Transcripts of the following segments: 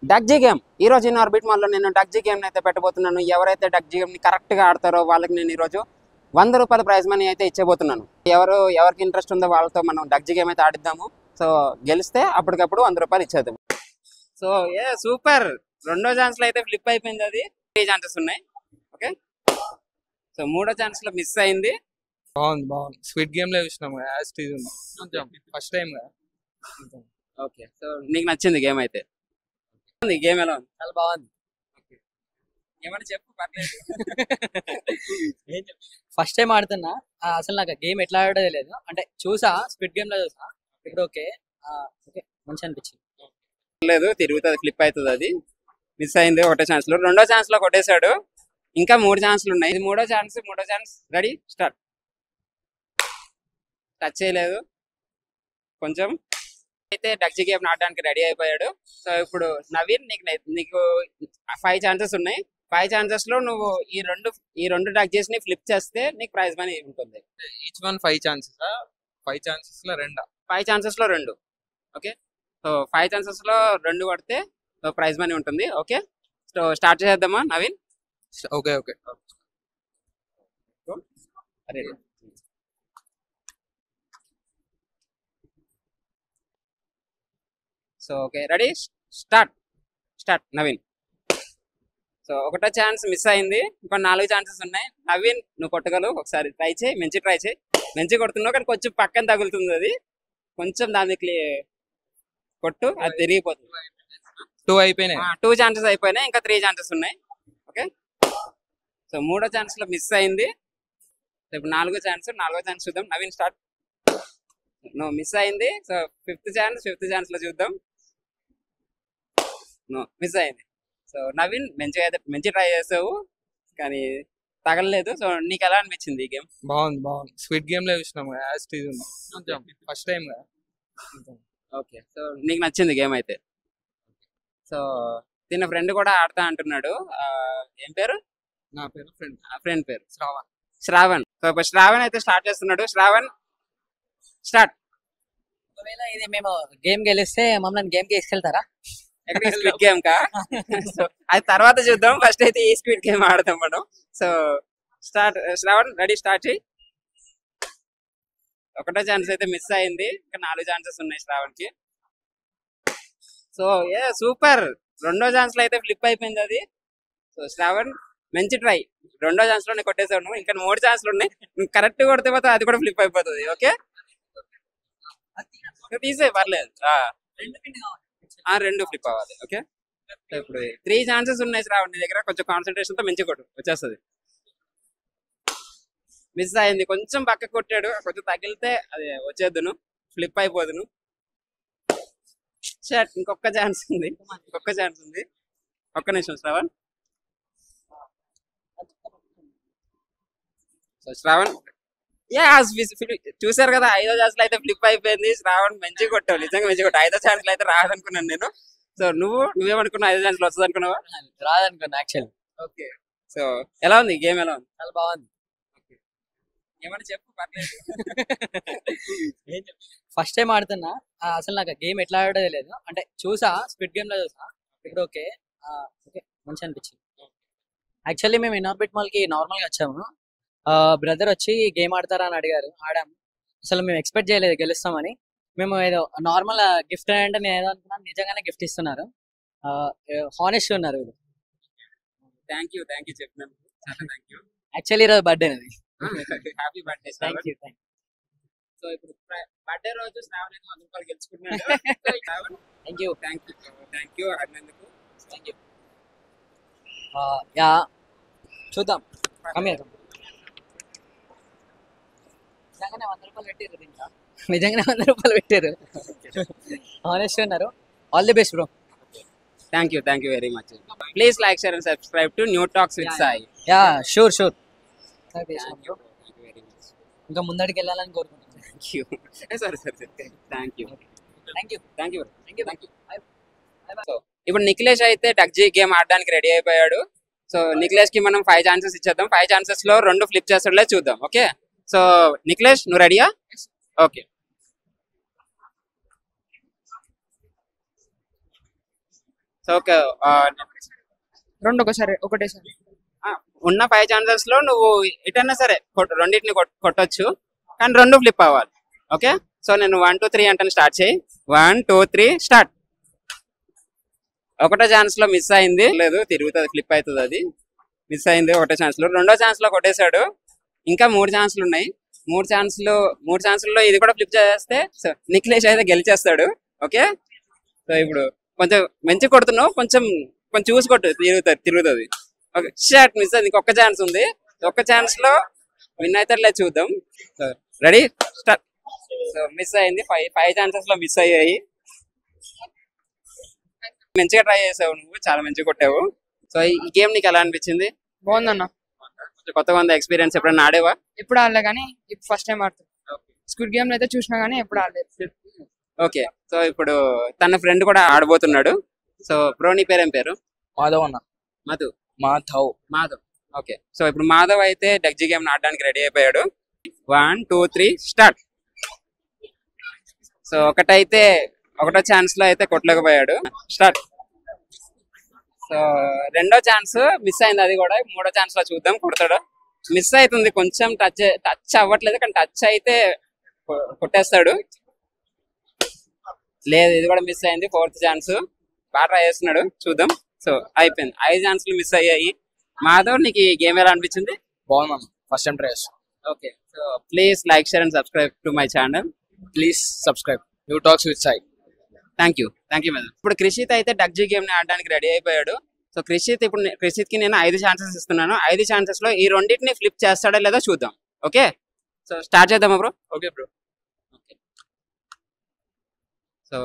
డగ్జీ game ఈ రోజు in orbit మాల్లో నేను డగ్జీ గేమ్ అయితే పెట్టబోతున్నాను. ఎవరైతే డగ్జీ గేమ్ ని కరెక్ట్ గా ఆడతారో వాళ్ళకి నేను ఈ రోజు ₹100 ప్రైజ్ మనీ అయితే ఇచ్చేబోతున్నాను. ఎవరికి ఇంట్రెస్ట్ ఉందో వాళ్ళతో మనం డగ్జీ గేమ్ అయితే ఆడిద్దాము. సో గెలిస్తే అప్పటికప్పుడు ₹100 ఇచ్చేద్దాం. సో సూపర్, రెండో ఛాన్స్ లో అయితే ఫ్లిప్ అయిపోయింది. అది 3 ఛాన్సెస్ ఉన్నాయి. ఓకే, సో మూడో ఛాన్స్ లో మిస్ అయింది. బాగుంది. స్వీట్ గేమ్ లో చూసినాం ఫస్ట్ టైం. ఓకే, సో నీకు నచ్చింది గేమ్ అయితే? గేమ్ ఎలా ఉంది? చాలా బాగుంది. ఏమన్నా చెప్పు, పర్లేదు. ఫస్ట్ టైం ఆడుతున్నా. అసలు నాకు గేమ్ ఎట్లా ఆడో తెలియదు. అంటే చూసా, స్పిడ్ గేమ్ లో చూసా. ఇప్పుడు ఓకే మంచి అనిపించింది. లేదు, తిరుగుతుంది, ఫ్లిప్ అవుతుంది. అది మిస్ అయింది ఒకటో ఛాన్స్ లో. రెండో ఛాన్స్ లో కొట్టేశాడు. ఇంకా 3 ఛాన్స్లు ఉన్నాయి. ఇది మూడో ఛాన్స్. Ready, start. టచ్ చేయలేదు. కొంచెం అయితే డగ్జీ గేమ్ ఆడడానికి రెడీ అయిపోయాడు. సో ఇప్పుడు నవీన్, నీకు 5 ఛాన్సెస్ ఉన్నాయి. 5 ఛాన్సెస్ లో నువ్వు ఈ రెండు డగ్జీస్ ని ఫ్లిప్ చేస్తే నీకు ప్రైజ్ మనీ ఉంటుంది. Each one 5 chances. 5 ఛాన్సెస్ లో 2. 5 ఛాన్సెస్ లో 2. ఓకే, సో 5 ఛాన్సెస్ లో 2 కొడితే ప్రైజ్ మనీ ఉంటుంది. ఓకే, సో స్టార్ట్ చేద్దామా నవీన్? ఓకే. అరే, so okay, ready, start Naveen. So ఒకటో ఛాన్స్ మిస్ అయింది. ఇంకా 4 ఛాన్సెస్ ఉన్నాయి. నవీన్, నువ్వు కొట్టగలవు. ఒకసారి ట్రై చేయి. మంచి కొడుతున్నావు, కానీ కొంచెం పక్కన తగులుతుంది. అది కొంచెం దాన్ని కొట్టు, అది తిరిగిపోతుంది. 2 అయిపోయినాయి. 2 ఛాన్సెస్ అయిపోయినాయి. ఇంకా 3 ఛాన్సెస్ ఉన్నాయి. ఓకే, సో మూడో ఛాన్స్ లో మిస్ అయింది. ఇప్పుడు నాలుగో ఛాన్స్ చూద్దాం. నవీన్, స్టార్ట్. నో, మిస్ అయింది. సో ఫిఫ్త్ ఛాన్స్ లో చూద్దాం. నో, మిస్ అయింది. సో నవీన్, మంచి ట్రై చేసావు, కానీ తగలలేదు. సో నీకు ఎలా అనిపించింది ఈ గేమ్? బాగుంది. స్వీట్ గేమ్ లో చూసినాం ఫస్ట్ టైం. ఓకే, సో నీకు నచ్చింది గేమ్ అయితే? సో తిన్న ఫ్రెండ్ కూడా ఆడతా అంటున్నాడు. ఏం పేరు? నా పేరు ఫ్రెండ్ పేరు శ్రావణ్. సో ఇప్పుడు శ్రావణ్ అయితే స్టార్ట్ చేస్తున్నాడు. శ్రావణ్, స్టార్ట్. ఒకవేళ ఇది మేము గేమ్ గెలిస్తే మమ్మల్ని గేమ్ కి తీసుకెళ్తారా? ఎక్కడ స్క్విడ్ గేమ్ కా? సో అది తర్వాత చూద్దాం. ఫస్ట్ అయితే ఈ స్క్విడ్ గేమ్ ఆడదాం మనం. So start. Shravan, ready, start చేయి. ఒకటో ఛాన్స్ అయితే మిస్ అయింది. ఇంకా 4 ఛాన్సెస్ ఉన్నాయి శ్రావణ్ కి. సో సూపర్, రెండో ఛాన్స్ లో అయితే ఫ్లిప్ అయిపోయింది. అది సో శ్రావణ్, మంచి ట్రై. రెండో ఛాన్స్ లోనే కొట్టేసావు నువ్వు. ఇంకా 3 ఛాన్స్లు ఉన్నాయి. నువ్వు కరెక్ట్ కొడితే పోతే అది కూడా ఫ్లిప్ అయిపోతుంది. ఓకే, తీసే, పర్లేదు. 2 ఫ్లిప్ అవ్వాలి. ఓకే, ఇప్పుడు 3 ఛాన్సెస్ ఉన్నాయి శ్రావణ్ నీ దగ్గర. కొంచెం కాన్సన్ట్రేషన్ తో మంచి కొట్టు, వచ్చేస్తుంది. మిస్ అయింది. కొంచెం పక్క కొట్టాడు. కొంచెం తగిలితే అది వచ్చేద్దును, ఫ్లిప్ అయిపోదును. ఇంకొక ఛాన్స్ ఉంది. ఒక్క నిమిషం శ్రావణ్. సో శ్రావణ్, చూసారు కదా, 5వ ఛాన్స్ లో అయితే ఫ్లిప్ అయిపోయింది. శ్రావణ్ మంచిగా కొట్టావు, నిజంగా మంచిగా కొట్టావు. 5వ ఛాన్స్ లో అయితే రాదనుకున్నాను నేను. సో నువ్వేమనుకున్నావు? 5వ ఛాన్స్ లో వస్తుంది అనుకున్నావా? రాదనుకున్నా యాక్చువల్. ఓకే, సో ఎలా ఉంది గేమ్? ఎలా ఉంది? చాలా బాగుంది. ఏమన్నా చెప్పు, పర్లేదు. ఫస్ట్ టైం ఆడుతున్నా. అసలు నాకు గేమ్ ఎట్లా ఆడో తెలియదు. అంటే చూసా, స్పిడ్ గేమ్ లో చూసా. ఇప్పుడు ఓకే మంచి అనిపించింది. యాక్చువల్లీ మేము ఇన్ఆర్బిట్ మాల్ కి నార్మల్ గా వచ్చాము. బ్రదర్ వచ్చి గేమ్ ఆడతారా అని అడిగారు. ఆడాము. అసలు మేము ఎక్స్పెక్ట్ చేయలేదు గెలుస్తామని. మేము ఏదో నార్మల్ గిఫ్ట్ అంటే నేను ఏదో అనుకున్నాను, నిజంగానే గిఫ్ట్ ఇస్తున్నారు. హానెస్ట్ ఉన్నారు. థ్యాంక్ యూ చెప్పినందుకు చాలా థ్యాంక్ యూ. యాక్చువల్లీ ఈరోజు బర్త్డే అది. Happy birthday. Thank you. So ఇప్పుడు బర్త్డే రోజు శ్రావణ్ అయితే ₹100 గెలుచుకున్నాడు. Thank you ఆడినందుకు. యా, చూద్దాం. నిజంగానే ₹100 పెట్టారు. హానెస్ట్ ఉన్నారు. All the best bro. Thank you very much. Please like, share and subscribe to new talks with Sai. Yeah, sure. Very much. ఇంకా ముందడికి వెళ్ళాలని కోరుకుంటున్నాను. సరే. Thank you. Bye. సో ఇప్పుడు నిఖిలేష్ అయితే డగ్జీ గేమ్ ఆడడానికి రెడీ అయిపోయాడు. సో నిఖిలేష్ కి మనం 5 ఛాన్సెస్ ఇచ్చేద్దాం. 5 ఛాన్సెస్ లో 2 ఫ్లిప్ చేస్తాడులే, చూద్దాం. ఓకే, సో నిఖిలేష్, నువ్వు రెడీయా? ఓకే, సో ఓకే రెండు ఒకటేసారి ఉన్న 5 ఛాన్సెస్ లో నువ్వు ఎటన్నా సరే రెండింటిని కొట్టొచ్చు, కానీ రెండు ఫ్లిప్ అవ్వాలి. ఓకే, సో నేను 1 2 3 అంటే స్టార్ట్ చేయి. 1 2 3 స్టార్ట్. ఒకటో ఛాన్స్ లో మిస్ అయింది, లేదు తిరుగుతుంది, ఫ్లిప్ అవుతుంది, అది మిస్ అయింది ఒకటో ఛాన్స్ లో. రెండో ఛాన్స్ లో కొట్టేశాడు. ఇంకా 3 ఛాన్స్లు ఉన్నాయి. 3 ఛాన్స్లలో ఇది కూడా ఫ్లిప్ చేస్తే సో నిఖిలేష్ అయితే గెలిచేస్తాడు. ఓకే, సో ఇప్పుడు కొంచెం మంచి కొడుతున్నావు, కొంచెం చూసి కొట్టు, తిరుగుతుంది. ఓకే షాట్ మిస్ అయింది. ఇంకొక ఛాన్స్ ఉంది. ఒక్క ఛాన్స్ లో విన్ అవుతారులే, చూద్దాం. So ready start. So miss అయింది. 5 ఛాన్సెస్ లో మిస్ అయ్యాయి. మంచిగా ట్రై చేసావు, నువ్వు చాలా మంచిగా కొట్టావు. సో ఈ గేమ్ నీకు ఎలా అనిపించింది? బాగుందన్న. కొత్తగా ఉంది ఎక్స్పీరియన్స్. ఎప్పుడైనా ఆడేవా? ఎప్పుడు ఆడలే కానీ ఇప్పుడు ఫస్ట్ టైం ఆడుతుంది. స్క్విడ్ గేమ్ అయితే చూసినా కానీ ఎప్పుడు ఆడలేదు. ఓకే, సో ఇప్పుడు తన ఫ్రెండ్ కూడా ఆడబోతున్నాడు. సో బ్రో నీ పేరేం పేరు? మాధవ్ అన్న. మాధవ్. ఓకే, సో ఇప్పుడు మాధవ్ అయితే డగ్జీ గేమ్ ఆడడానికి రెడీ అయిపోయాడు. 1 2 3 స్టార్ట్. సో ఒకటో ఛాన్స్ లో అయితే కొట్టలేకపోయాడు. స్టార్ట్. సో రెండో ఛాన్స్ మిస్ అయింది, అది కూడా. మూడో ఛాన్స్ లో చూద్దాం కొడతాడు. మిస్ అవుతుంది, కొంచెం టచ్ అవ్వట్లేదు, కానీ టచ్ అయితే కొట్టేస్తాడు. లేదు, ఇది కూడా మిస్ అయింది. 4th chance. బాగా ట్రై చేస్తున్నాడు, చూద్దాం. సో అయిపోయింది. 5 ఛాన్స్లు మిస్ అయ్యాయి. మాధవ్, నీకు ఈ గేమ్ ఎలా అనిపించింది? బాగుంది, ఫస్ట్ టైం ట్రై చేస్తాను. Okay, so please like, share and subscribe to my channel. Please subscribe new talks with Sai. Thank you madam. ఇప్పుడు క్రిషిత్ అయితే డగ్జీ గేమ్ ని ఆడడానికి రెడీ అయిపోయాడు. సో క్రిషిత్ కి నేను 5 ఛాన్సెస్ ఇస్తున్నాను. 5 ఛాన్సెస్ లో ఈ రెండింటిని ఫ్లిప్ చేస్తాడో లేదో చూద్దాం. ఓకే, సో స్టార్ట్ చేద్దామా bro? Okay bro. Okay, so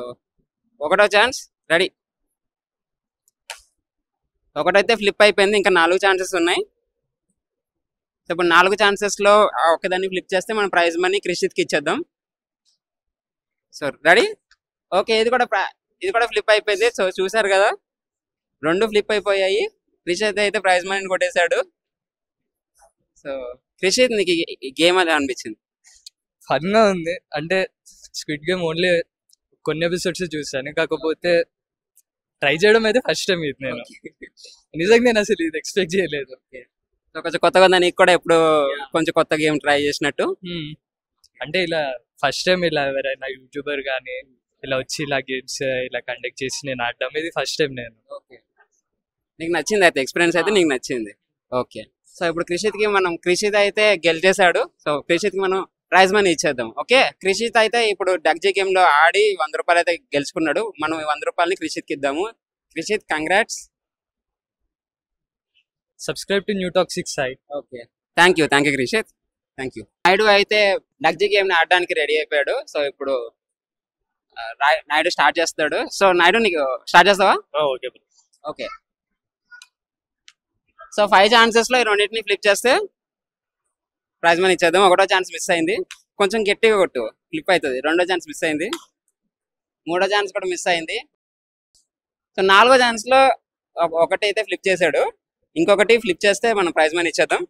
ఒకటో ఛాన్స్ రెడీ. ఒకటైతే ఫ్లిప్ అయిపోయింది, ఇంకా 4 ఛాన్సెస్ ఉన్నాయి. సో ఇప్పుడు 4 ఛాన్సెస్ లో ఒకదాన్ని ఫ్లిప్ చేస్తే మనం ప్రైజ్ మనీ క్రిషిత్ కి ఇచ్చేద్దాం. So ready. ఓకే, ఇది కూడా ఫ్లిప్ అయిపోయింది. సో చూసారు కదా, 2 ఫ్లిప్ అయిపోయాయి. క్రిషిత్ అయితే ప్రైజ్ మనీ కొట్టేశాడు. సో క్రిషిత్, నీకు ఈ గేమ్ ఎలా అనిపించింది? ఫన్ గా ఉంది. అంటే స్క్విడ్ గేమ్ ఓన్లీ కొన్ని ఎపిసోడ్స్ చూసాను, కాకపోతే ట్రై చేయడం అయితే ఫస్ట్ టైం ఇది. నేను నిజంగా నేను అసలు ఇది ఎక్స్పెక్ట్ చేయలేదు. సో కొంచెం కొత్తగా ఉందా నీకు కూడా? ఎప్పుడు కొంచెం కొత్త గేమ్ ట్రై చేసినట్టు? అంటే ఇలా ఫస్ట్ టైం ఇలా ఎవరైనా యూట్యూబర్ కానీ ఇలా వచ్చి ఇలా గేమ్స్ ఇలా కండక్ట్ చేసి నేను ఆడడం ఇది ఫస్ట్ టైం నేను. నీకు నచ్చింది అయితే, ఎక్స్పీరియన్స్ అయితే నీకు నచ్చింది. ఓకే, సో ఇప్పుడు క్రిషిత్ అయితే గెలిచేశాడు. సో క్రిషిత్ కి మనం ప్రైజ్ మనీ ఇచ్చేద్దాం. ఓకే, క్రిషిత్ అయితే ఇప్పుడు డగ్జీ గేమ్ లో ఆడి 100 రూపాయలు అయితే గెలుచుకున్నాడు. మనం 100 రూపాయలని క్రిషిత్ కి ఇద్దాము. Krishith, congrats. Subscribe to new talks with Sai. Okay, thank you Krishith, thank you. Naidu అయితే డగ్జీ గేమ్ ని ఆడడానికి రెడీ అయిపోయాడు. సో ఇప్పుడు నాయుడు స్టార్ట్ చేస్తాడు. సో నాయుడు, నీకు స్టార్ట్ చేస్తావా? ఓకే ఓకే, సో 5 ఛాన్సెస్ లో ఈ రెండింటిని ఫ్లిప్ చేస్తే ప్రైజ్ మనీ ఇచ్చేద్దాం. ఒకటో ఛాన్స్ మిస్ అయింది, కొంచెం గట్టిగా కొట్టు, ఫ్లిప్ అవుతుంది. రెండో ఛాన్స్ మిస్ అయింది. మూడో ఛాన్స్ కూడా మిస్ అయింది. సో 4వ ఛాన్స్ లో ఒకటి అయితే ఫ్లిప్ చేశాడు, ఇంకొకటి ఫ్లిప్ చేస్తే మనం ప్రైజ్ మనీ ఇచ్చేద్దాం.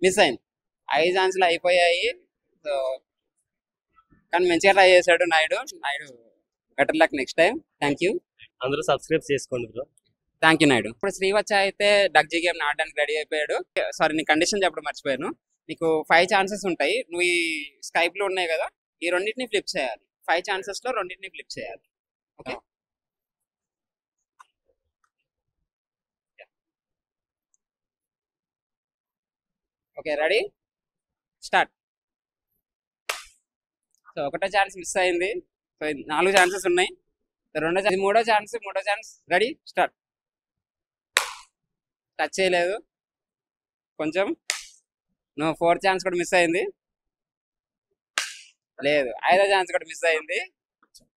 మిస్ అయింది. 5 ఛాన్స్లు అయిపోయాయి. సో కానీ మంచిగా ట్రై చేశాడు Naidu. Better luck next time. Thank you. అందరూ సబ్స్క్రైబ్ చేసుకోండి బ్రో. Thank you Naidu. ఇప్పుడు శ్రీవచ్చ అయితే డగ్జీ గేమ్ ఆడడానికి రెడీ అయిపోయాడు. సారీ, నీ కండిషన్ చెప్పడం మర్చిపోయాను. నీకు 5 ఛాన్సెస్ ఉంటాయి. నువ్వు ఈ స్కైప్ లో ఉన్నాయి కదా, ఈ రెండింటిని ఫ్లిప్ చేయాలి. 5 ఛాన్సెస్ లో రెండింటిని ఫ్లిప్ చేయాలి. Okay, okay ready start. So ఒకటో ఛాన్స్ మిస్ అయింది. సో 4 ఛాన్సెస్ ఉన్నాయి. మూడో ఛాన్స్ రెడీ స్టార్ట్. టచ్ చేయలేదు, కొంచెం. నువ్వు 4th ఛాన్స్ కూడా మిస్ అయింది. లేదు, 5వ ఛాన్స్ కూడా మిస్ అయింది.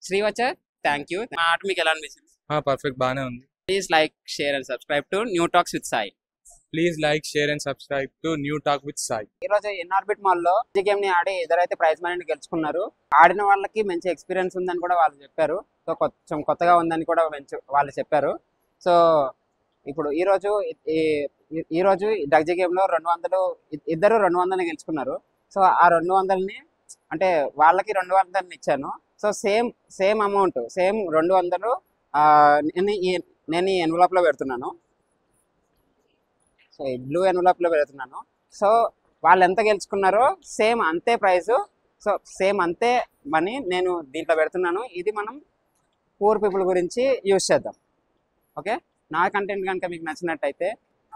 శ్రీవచ్చ, థ్యాంక్ యూ. మా ఆట మీకు ఎలా అనిపించింది? పర్ఫెక్ట్, బాగానే ఉంది. Please like, share and subscribe to new talks with Sai. Please like, share and subscribe to new talk with Sai. ఈ రోజు ఇన్ఆర్బిట్ మాల్ లో ఈ గేమ్ ని ఆడి ఇద్దరైతే ప్రైజ్ మనీ గెలుచుకున్నారు. ఆడిన వాళ్ళకి మంచి ఎక్స్పీరియన్స్ ఉందని కూడా వాళ్ళు చెప్పారు. సో కొంచెం కొత్తగా ఉందని కూడా వాళ్ళు చెప్పారు. సో ఇప్పుడు ఈ రోజు డగ్జీ గేమ్ లో ఇద్దరు 200 గెలుచుకున్నారు. సో ఆ 200ని అంటే వాళ్ళకి 200 ఇచ్చాను. సో సేమ్ అమౌంట్, సేమ్ 200 నేను ఈ ఎన్వలప్లో పెడుతున్నాను. సో ఈ బ్లూ ఎన్వలప్లో పెడుతున్నాను. సో వాళ్ళు ఎంత గెలుచుకున్నారో సేమ్ అంతే ప్రైజు, సో సేమ్ అంతే మనీ నేను దీంట్లో పెడుతున్నాను. ఇది మనం పూర్ పీపుల్ గురించి యూజ్ చేద్దాం. ఓకే, నా కంటెంట్ కనుక మీకు నచ్చినట్టయితే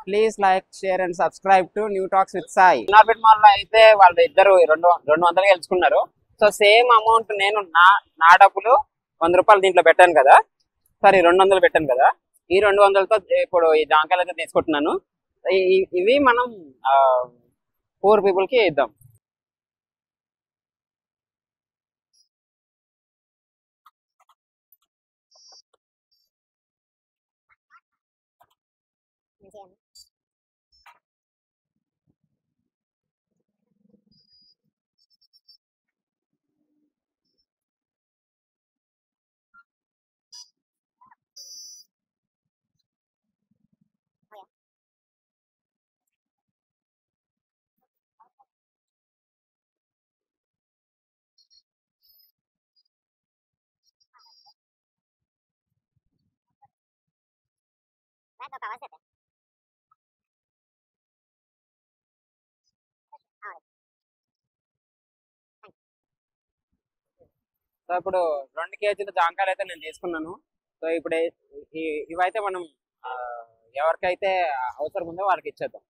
please like, share and subscribe to new talks with Sai. Inorbit మాల్లో అయితే వాళ్ళు ఇద్దరు 200 గెలుచుకున్నారు. సో సేమ్ అమౌంట్ నేను నా డబ్బులు 100 రూపాయలు దీంట్లో పెట్టాను కదా, సారీ 200 పెట్టాను కదా, ఈ 200తో ఇప్పుడు ఈ జాంకాయలు అయితే తీసుకుంటున్నాను. ఇవి మనం పూర్ పీపుల్కి ఇద్దాం. సో ఇప్పుడు 2 కేజీల జాంకాయలు అయితే నేను తీసుకున్నాను. సో ఇప్పుడు ఇవైతే మనం ఎవరికైతే అవసరం ఉందో వాళ్ళకి ఇచ్చేద్దాం.